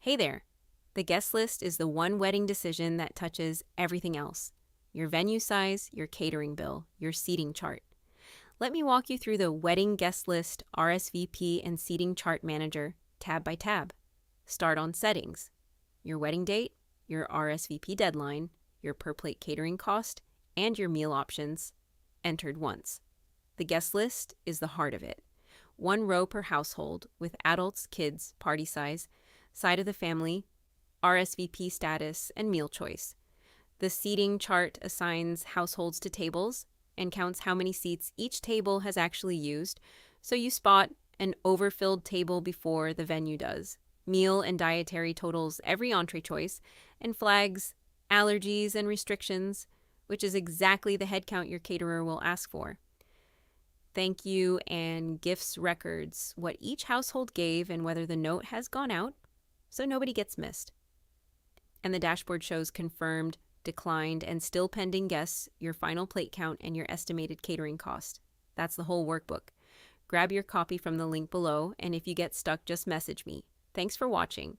Hey there! The guest list is the one wedding decision that touches everything else. Your venue size, your catering bill, your seating chart. Let me walk you through the Wedding Guest List RSVP and Seating Chart Manager, tab by tab. Start on Settings. Your wedding date, your RSVP deadline, your per-plate catering cost, and your meal options, entered once. The guest list is the heart of it. One row per household with adults, kids, party size, side of the family, RSVP status, and meal choice. The seating chart assigns households to tables and counts how many seats each table has actually used, so you spot an overfilled table before the venue does. Meal and dietary totals every entree choice and flags allergies and restrictions, which is exactly the head count your caterer will ask for. Thank you and gifts records what each household gave and whether the note has gone out, so nobody gets missed. And the dashboard shows confirmed, declined, and still pending guests, your final plate count, and your estimated catering cost. That's the whole workbook. Grab your copy from the link below, and if you get stuck, just message me. Thanks for watching.